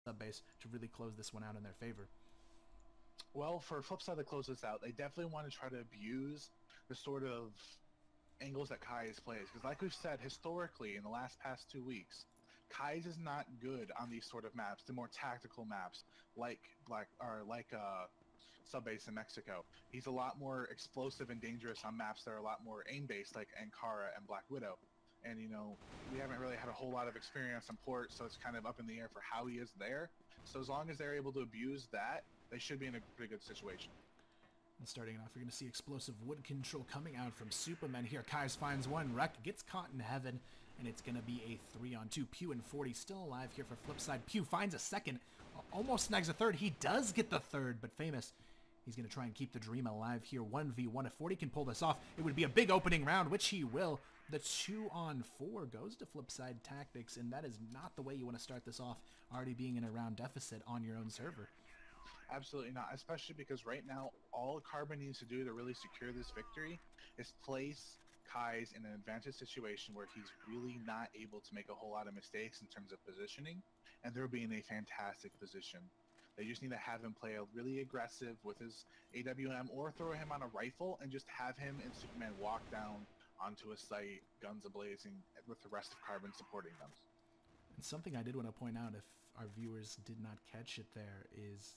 sub base to really close this one out in their favor. Well, for Flipside to close this out, they definitely want to try to abuse the sort of angles that Kai's plays. Because like we've said, historically, in the past 2 weeks, Kai's is not good on these sort of maps, the more tactical maps, like Subbase in Mexico. He's a lot more explosive and dangerous on maps that are a lot more aim-based, like Ankara and Black Widow. And, you know, we haven't really had a whole lot of experience on port, so it's kind of up in the air for how he is there. So as long as they're able to abuse that, they should be in a pretty good situation. And starting off, you're going to see explosive wood control coming out from Superman here. Kais finds one. Wreck gets caught in heaven, and it's going to be a 3-on-2. Pew and 40 still alive here for Flipside. Pew finds a second, almost snags a third. He does get the third, but Famous, he's going to try and keep the dream alive here. 1v1. If 40 can pull this off, it would be a big opening round, which he will. The 2-on-4 goes to Flipside Tactics, and that is not the way you want to start this off, already being in a round deficit on your own server. Absolutely not, especially because right now all Carbon needs to do to really secure this victory is place Kai's in an advantage situation where he's really not able to make a whole lot of mistakes in terms of positioning, and they'll be in a fantastic position. They just need to have him play a really aggressive with his AWM or throw him on a rifle and just have him and Superman walk down onto a site, guns a-blazing, with the rest of Carbon supporting them. And something I did want to point out, if our viewers did not catch it there, is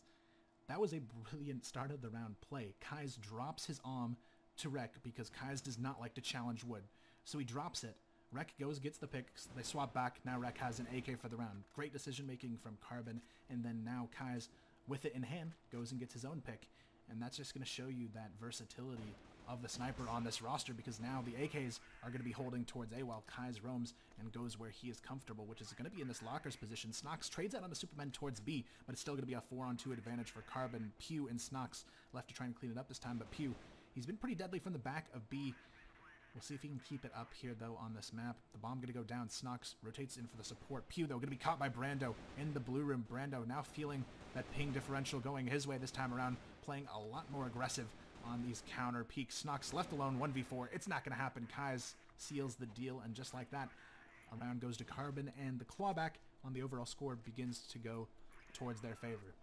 that was a brilliant start of the round play. Kais drops his arm to Rek because Kais does not like to challenge wood. So he drops it. Rek goes, gets the pick. They swap back. Now Rek has an AK for the round. Great decision making from Carbon. And then now Kais, with it in hand, goes and gets his own pick. And that's just going to show you that versatility of the sniper on this roster, because now the AKs are going to be holding towards A while Kais roams and goes where he is comfortable, which is going to be in this locker's position. Snox trades out on the Superman towards B, but it's still going to be a 4-on-2 advantage for Carbon. Pew and Snox left to try and clean it up this time, but Pew, he's been pretty deadly from the back of B. We'll see if he can keep it up here, though, on this map. The bomb going to go down. Snox rotates in for the support. Pew, though, going to be caught by Brando in the blue room. Brando now feeling that ping differential going his way this time around, playing a lot more aggressive on these counter peaks. Snox left alone, 1v4. It's not going to happen. Kais seals the deal, and just like that, a round goes to Carbon, and the clawback on the overall score begins to go towards their favor.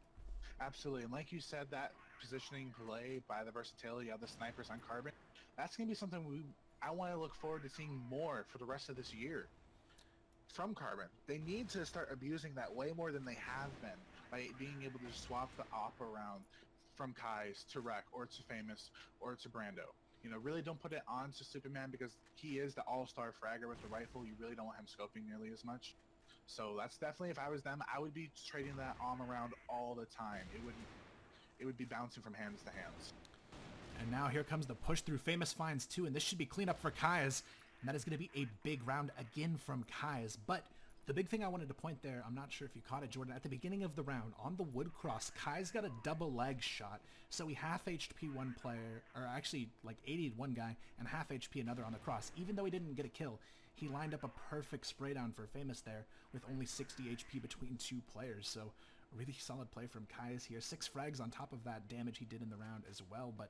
Absolutely, and like you said, that positioning play by the versatility of the snipers on Carbon, that's going to be something I want to look forward to seeing more for the rest of this year from Carbon. They need to start abusing that way more than they have been by being able to swap the op around from Kais to Rek or to Famous or to Brando. You know, really don't put it on to Superman because he is the all-star fragger with the rifle. You really don't want him scoping nearly as much. So that's definitely, if I was them, I would be trading that arm around all the time. It would be bouncing from hands to hands. And now here comes the push through. Famous finds 2, and this should be cleanup for Kais. And that is going to be a big round again from Kais. But the big thing I wanted to point there, I'm not sure if you caught it, Jordan, at the beginning of the round, on the wood cross, Kais got a double leg shot. So he half HP one player, or actually like 80'd one guy, and half HP another on the cross. Even though he didn't get a kill, he lined up a perfect spray down for Famous there, with only 60 HP between 2 players. So really solid play from Kais here. 6 frags on top of that damage he did in the round as well, but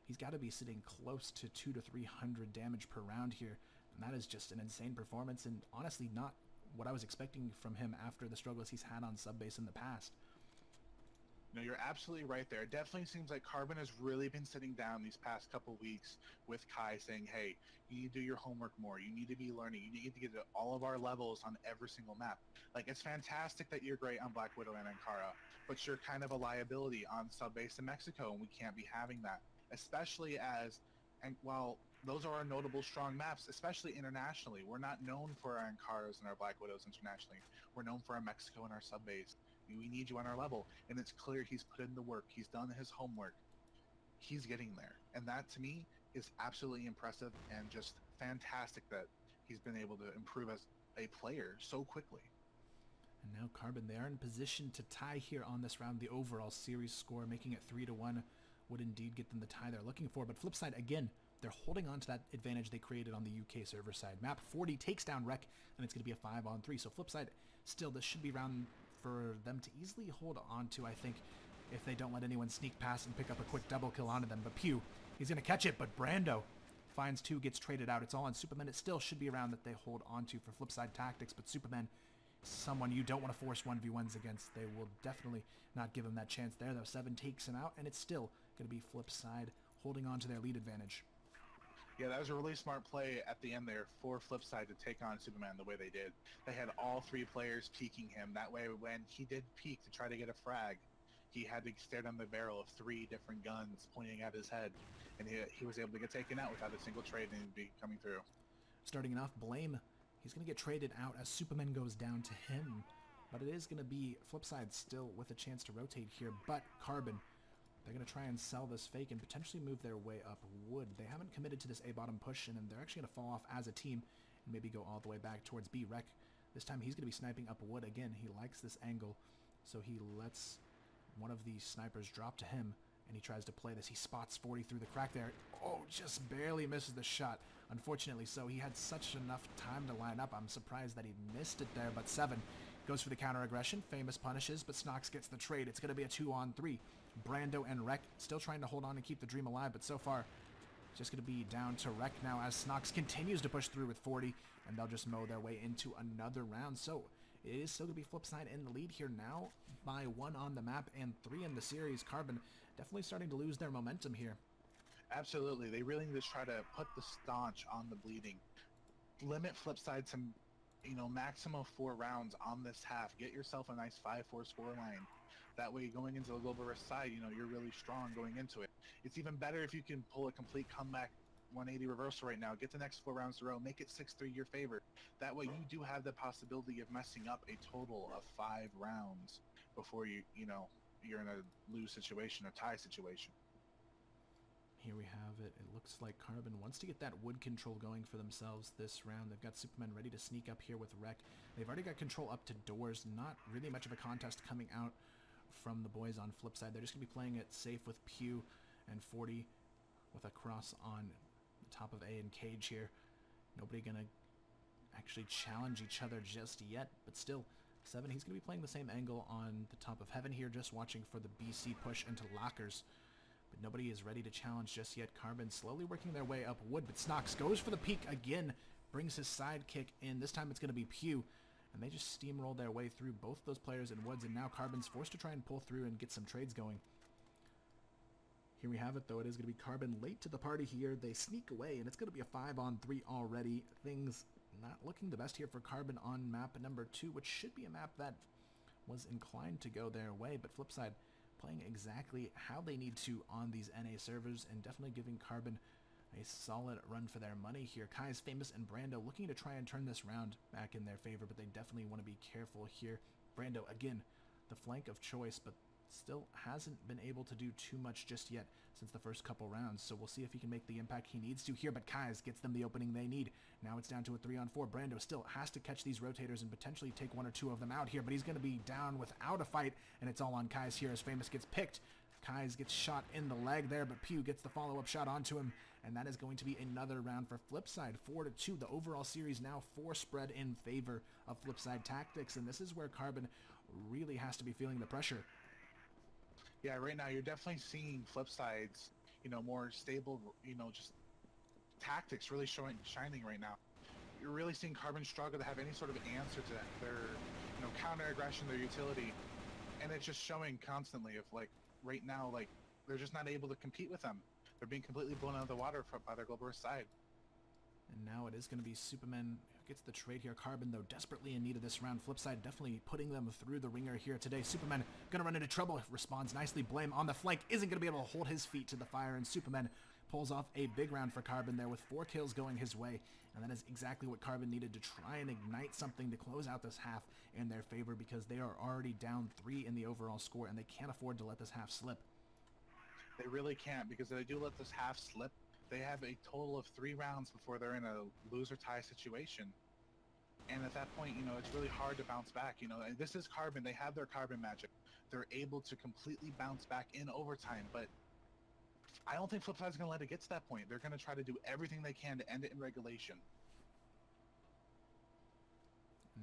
he's got to be sitting close to 200 to 300 damage per round here, and that is just an insane performance, and honestly not what I was expecting from him after the struggles he's had on subbase in the past. No, you're absolutely right there. It definitely seems like Carbon has really been sitting down these past couple weeks with Kai saying, hey, you need to do your homework more. You need to be learning. You need to get to all of our levels on every single map. Like, it's fantastic that you're great on Black Widow and Ankara, but you're kind of a liability on subbase in Mexico, and we can't be having that. Especially as, and while those are our notable strong maps, especially internationally. We're not known for our Ankaras and our Black Widows internationally. We're known for our Mexico and our subbase. We need you on our level, and it's clear he's put in the work. He's done his homework. He's getting there, and that to me is absolutely impressive and just fantastic that he's been able to improve as a player so quickly. And now Carbon, they are in position to tie here on this round. The overall series score, making it 3-1, would indeed get them the tie they're looking for. But Flipside, again, they're holding on to that advantage they created on the UK server side. Map 40 takes down Rek, and it's going to be a 5-on-3. So Flipside, still, this should be round for them to easily hold on to, I think, if they don't let anyone sneak past and pick up a quick double kill onto them. But Pew, he's going to catch it, but Brando finds 2, gets traded out. It's all on Superman. It still should be a round that they hold on to for Flipside Tactics, but Superman someone you don't want to force 1v1s against. They will definitely not give him that chance there, though. 7 takes him out, and it's still going to be Flipside holding on to their lead advantage. Yeah, that was a really smart play at the end there for Flipside to take on Superman the way they did. They had all 3 players peeking him. That way, when he did peek to try to get a frag, he had to stare down the barrel of 3 different guns pointing at his head, and he was able to get taken out without a single trade and be coming through. Starting off, Blame, he's going to get traded out as Superman goes down to him, but it is going to be Flipside still with a chance to rotate here, but Carbon, they're going to try and sell this fake and potentially move their way up wood. They haven't committed to this A bottom push, and they're actually going to fall off as a team and maybe go all the way back towards B. Rec. This time he's going to be sniping up wood again. He likes this angle, so he lets one of these snipers drop to him, and he tries to play this. He spots 40 through the crack there. Oh, just barely misses the shot. Unfortunately so. He had such enough time to line up. I'm surprised that he missed it there, but 7 goes for the counter aggression. Famous punishes, but Snox gets the trade. It's going to be a 2-on-3. Brando and Rec still trying to hold on and keep the dream alive, but so far just going to be down to Rec now as Snox continues to push through with 40, and they'll just mow their way into another round. So it is still going to be Flipside in the lead here now by 1 on the map and 3 in the series. Carbon definitely starting to lose their momentum here. Absolutely. They really need to try to put the staunch on the bleeding. Limit Flipside to, maximum 4 rounds on this half. Get yourself a nice 5-4 scoreline. That way, going into the global risk side, you're really strong going into it. It's even better if you can pull a complete comeback 180 reversal right now. Get the next 4 rounds in a row. Make it 6-3 your favor. That way, you do have the possibility of messing up a total of 5 rounds before you're in a lose situation, a tie situation. Here we have it. It looks like Carbon wants to get that wood control going for themselves this round. They've got Superman ready to sneak up here with Rec. They've already got control up to doors. Not really much of a contest coming out from the boys on Flipside. They're just going to be playing it safe with Pew and 40 with a cross on the top of A and Cage here. Nobody going to actually challenge each other just yet, but still, 7, he's going to be playing the same angle on the top of Heaven here, just watching for the BC push into lockers. But nobody is ready to challenge just yet. Carbon slowly working their way up wood, but Snox goes for the peek again, brings his sidekick in. This time it's going to be Pew, and they just steamroll their way through both those players in woods, and now Carbon's forced to try and pull through and get some trades going. Here we have it, though. It is going to be Carbon late to the party here. They sneak away, and it's going to be a 5-on-3 already. Things not looking the best here for Carbon on map number 2, which should be a map that was inclined to go their way, but Flipside playing exactly how they need to on these NA servers and definitely giving Carbon a solid run for their money here. Kai's Famous and Brando looking to try and turn this round back in their favor, but they definitely want to be careful here. Brando, again, the flank of choice, but still hasn't been able to do too much just yet since the first couple rounds, so we'll see if he can make the impact he needs to here, but Kai's gets them the opening they need. Now it's down to a 3-on-4. Brando still has to catch these rotators and potentially take 1 or 2 of them out here, but he's going to be down without a fight, and it's all on Kai's here as Famous gets picked. Kai's gets shot in the leg there, but Pew gets the follow-up shot onto him, and that is going to be another round for Flipside. 4-2. The overall series now 4 spread in favor of Flipside Tactics, and this is where Carbon really has to be feeling the pressure. Yeah, right now you're definitely seeing Flipside's, more stable, just tactics really shining right now. You're really seeing Carbon struggle to have any sort of answer to their, counter aggression, their utility, and it's just showing constantly of right now, they're just not able to compete with them. They're being completely blown out of the water by their global risk side. And now it is going to be Superman who gets the trade here. Carbon, though, desperately in need of this round. Flipside definitely putting them through the ringer here today. Superman going to run into trouble. Responds nicely. Blame on the flank. Isn't going to be able to hold his feet to the fire. And Superman pulls off a big round for Carbon there with 4 kills going his way. And that is exactly what Carbon needed to try and ignite something to close out this half in their favor, because they are already down 3 in the overall score, and they can't afford to let this half slip. They really can't, because if they do let this half slip, they have a total of 3 rounds before they're in a lose or tie situation. And at that point, it's really hard to bounce back. And this is Carbon. They have their Carbon magic. They're able to completely bounce back in overtime, but I don't think Flipside's going to let it get to that point. They're going to try to do everything they can to end it in regulation.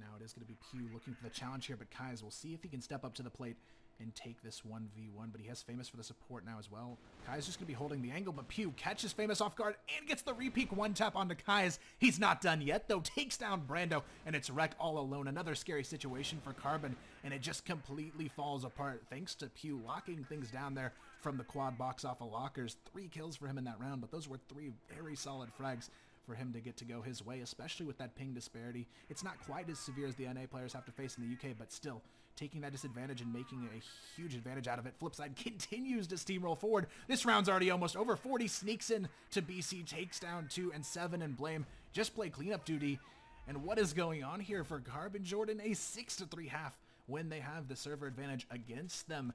Now it is going to be Pew looking for the challenge here, but Kais will see if he can step up to the plate and take this 1v1, but he has Famous for the support now as well. Kai's just going to be holding the angle, but Pew catches Famous off guard and gets the repeat one-tap onto Kais. He's not done yet, though. Takes down Brando, and it's Wreck all alone. Another scary situation for Carbon, and it just completely falls apart thanks to Pew locking things down there from the quad box off of lockers. 3 kills for him in that round, but those were 3 very solid frags for him to get to go his way, especially with that ping disparity. It's not quite as severe as the NA players have to face in the UK, but still, taking that disadvantage and making a huge advantage out of it. Flipside continues to steamroll forward. This round's already almost over. 40 sneaks in to BC, takes down 2, and 7 and Blame just play cleanup duty. And what is going on here for Carbon Jordan? A 6-3 half when they have the server advantage against them.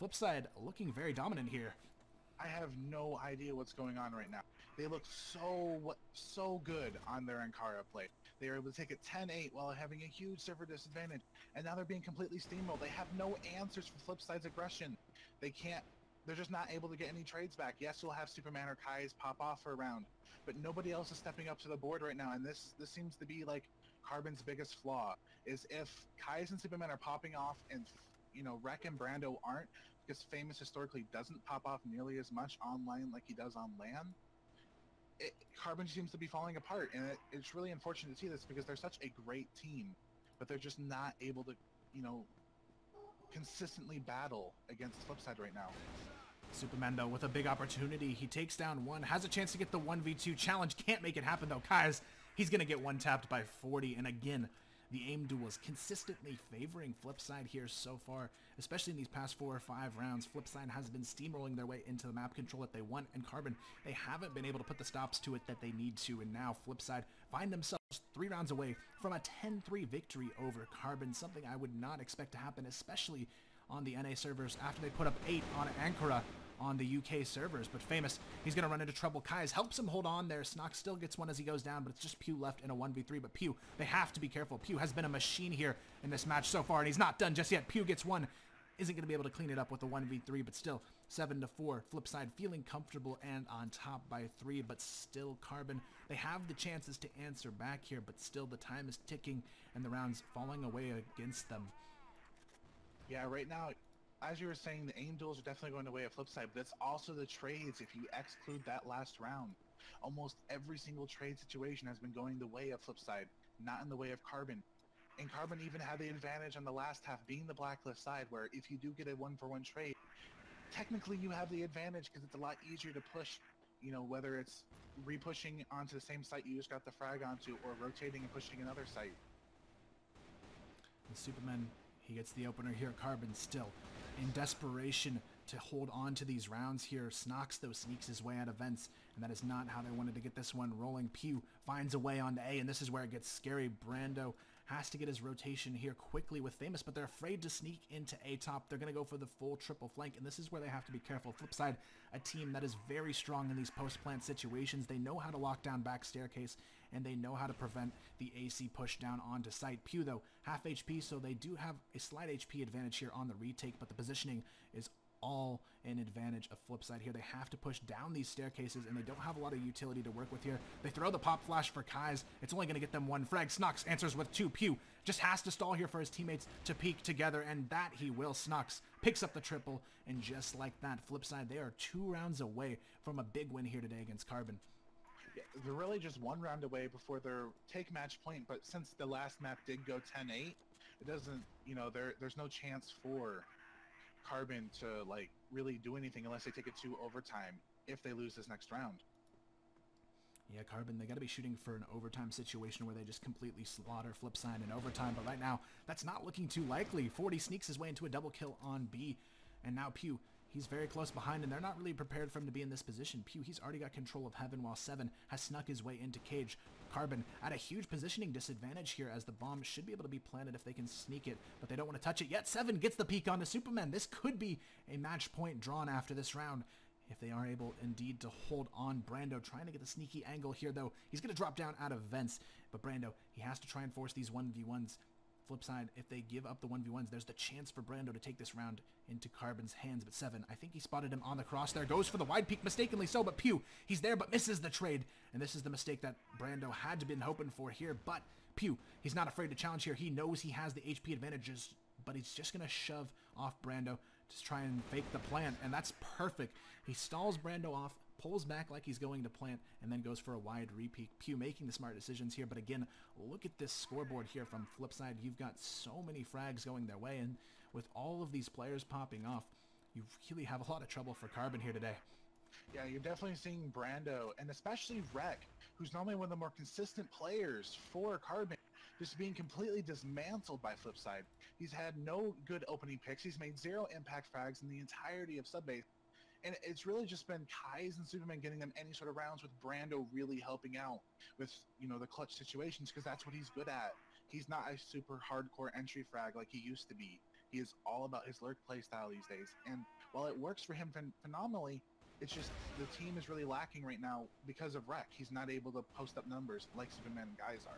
Flipside looking very dominant here. I have no idea what's going on right now. They look so good on their Ankara play. They were able to take it 10-8 while having a huge server disadvantage, and now they're being completely steamrolled. They have no answers for Flipside's aggression. They're just not able to get any trades back. Yes, we'll have Superman or Kai's pop off for a round, but nobody else is stepping up to the board right now, and this seems to be like Carbon's biggest flaw, is if Kai's and Superman are popping off and, you know, Wreck and Brando aren't, because Famous historically doesn't pop off nearly as much online like he does on LAN, Carbon seems to be falling apart, and it's really unfortunate to see this because they're such a great team, but they're just not able to, you know, consistently battle against Flipside right now. Superman, though, with a big opportunity. He takes down 1, has a chance to get the 1v2 challenge. Can't make it happen, though. Kais, he's going to get one-tapped by 40, and again, the aim duels consistently favoring Flipside here so far, especially in these past 4 or 5 rounds. Flipside has been steamrolling their way into the map control that they want, and Carbon, they haven't been able to put the stops to it that they need to, and now Flipside find themselves 3 rounds away from a 10-3 victory over Carbon, something I would not expect to happen, especially on the NA servers after they put up 8 on Ankara on the UK servers. But Famous, he's going to run into trouble. Kais helps him hold on there. Snock still gets one as he goes down, but it's just Pew left in a 1v3. But Pew, they have to be careful. Pew has been a machine here in this match so far, and he's not done just yet. Pew gets 1. Isn't going to be able to clean it up with the 1v3, but still 7-4. Flipside feeling comfortable and on top by 3, but still Carbon, they have the chances to answer back here, but still the time is ticking and the rounds falling away against them. Yeah, right now, as you were saying, the aim duels are definitely going the way of Flipside, but it's also the trades if you exclude that last round. Almost every single trade situation has been going the way of Flipside, not in the way of Carbon. And Carbon even had the advantage on the last half, being the blacklist side, where if you do get a 1-for-1 trade, technically you have the advantage because it's a lot easier to push, you know, whether it's re-pushing onto the same site you just got the frag onto, or rotating and pushing another site. The Superman, he gets the opener here. Carbon still in desperation to hold on to these rounds here. Snox, though, sneaks his way out of vents, and that is not how they wanted to get this one rolling. Pew finds a way onto A, and this is where it gets scary. Brando has to get his rotation here quickly with Famous, but they're afraid to sneak into A top. They're going to go for the full triple flank, and this is where they have to be careful. Flipside, a team that is very strong in these post-plant situations. They know how to lock down back staircase, and they know how to prevent the AC push down onto site. Pew, though, half HP, so they do have a slight HP advantage here on the retake, but the positioning is all in advantage of Flipside here. They have to push down these staircases, and they don't have a lot of utility to work with here. They throw the pop flash for Kais. It's only going to get them 1 frag. Snox answers with 2. Pew just has to stall here for his teammates to peek together, and that he will. Snox picks up the triple, and just like that, Flipside, they are 2 rounds away from a big win here today against Carbon. Yeah, they're really just 1 round away before their take match point, but since the last map did go 10-8, it doesn't, you know, there's no chance for Carbon to, like, really do anything unless they take it to overtime if they lose this next round. Yeah, Carbon, they got to be shooting for an overtime situation where they just completely slaughter Flipside in overtime, but right now, that's not looking too likely. 40 sneaks his way into a double kill on B, and now Pew, he's very close behind, and they're not really prepared for him to be in this position. Pew, he's already got control of Heaven, while 7 has snuck his way into Cage. Carbon at a huge positioning disadvantage here, as the bomb should be able to be planted if they can sneak it, but they don't want to touch it yet. 7 gets the peek onto Superman. This could be a match point drawn after this round if they are able indeed to hold on. Brando trying to get the sneaky angle here, though. He's going to drop down out of vents, but Brando, he has to try and force these 1v1s. Flipside, if they give up the 1v1s, there's the chance for Brando to take this round into Carbon's hands, but 7, I think he spotted him on the cross there, goes for the wide peak, mistakenly so, but Pew, he's there, but misses the trade, and this is the mistake that Brando had to been hoping for here, but Pew, he's not afraid to challenge here. He knows he has the HP advantages, but he's just going to shove off Brando to try and fake the plant, and that's perfect. He stalls Brando off, pulls back like he's going to plant, and then goes for a wide repeat. Pew making the smart decisions here, but again, look at this scoreboard here from Flipside. You've got so many frags going their way, and with all of these players popping off, you really have a lot of trouble for Carbon here today. Yeah, you're definitely seeing Brando, and especially Rek, who's normally one of the more consistent players for Carbon, just being completely dismantled by Flipside. He's had no good opening picks. He's made 0 impact frags in the entirety of subbase. And it's really just been Kais and Superman getting them any sort of rounds, with Brando really helping out with, you know, the clutch situations, because that's what he's good at. He's not a super hardcore entry frag like he used to be. He is all about his lurk playstyle these days. And while it works for him phenomenally, it's just the team is really lacking right now because of Rek. He's not able to post up numbers like Superman and guys are.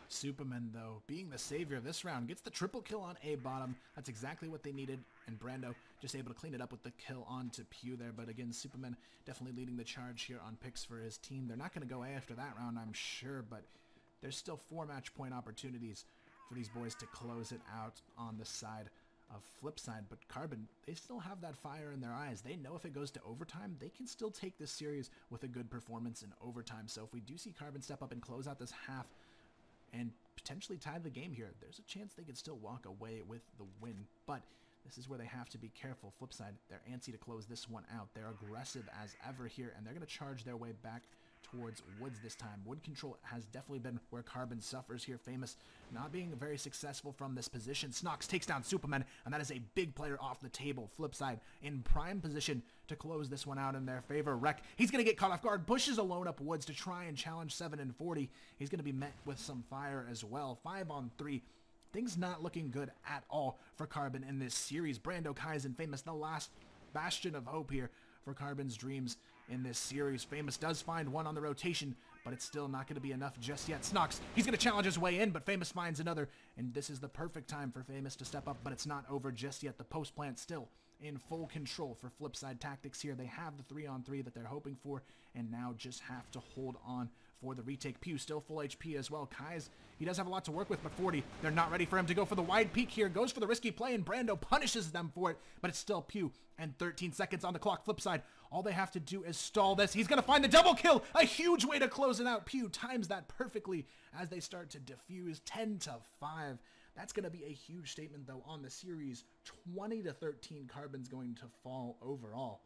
Superman, though, being the savior of this round, gets the triple kill on A bottom. That's exactly what they needed, and Brando just able to clean it up with the kill onto Pew there. But again, Superman definitely leading the charge here on picks for his team. They're not going to go A after that round, I'm sure, but there's still 4 match point opportunities for these boys to close it out on the side of Flipside. But Carbon, they still have that fire in their eyes. They know if it goes to overtime, they can still take this series with a good performance in overtime. So if we do see Carbon step up and close out this half and potentially tie the game here, there's a chance they could still walk away with the win. But this is where they have to be careful. Flipside, they're antsy to close this one out. They're aggressive as ever here, and they're going to charge their way back towards Woods this time. Wood control has definitely been where Carbon suffers here. Famous not being very successful from this position. Snox takes down Superman, and that is a big player off the table. Flipside in prime position to close this one out in their favor. Rek, he's going to get caught off guard, pushes alone up Woods to try and challenge 7 and 40. He's going to be met with some fire as well. 5 on 3. Things not looking good at all for Carbon in this series. Brando, Kais, and Famous, the last bastion of hope here for Carbon's dreams in this series. Famous does find one on the rotation, but it's still not going to be enough just yet. Snox, he's going to challenge his way in, but Famous finds another, and this is the perfect time for Famous to step up, but it's not over just yet. The post plant still in full control for Flipside Tactics here. They have the 3 on 3 that they're hoping for, and now just have to hold on for the retake. Pew still full HP as well. Kais, he does have a lot to work with, but 40, they're not ready for him to go for the wide peak here. Goes for the risky play, and Brando punishes them for it, but it's still Pew, and 13 seconds on the clock. Flipside, all they have to do is stall this. He's going to find the double kill, a huge way to close it out. Pew times that perfectly as they start to defuse. 10-5. That's going to be a huge statement, though, on the series. 20-13, Carbon's going to fall overall.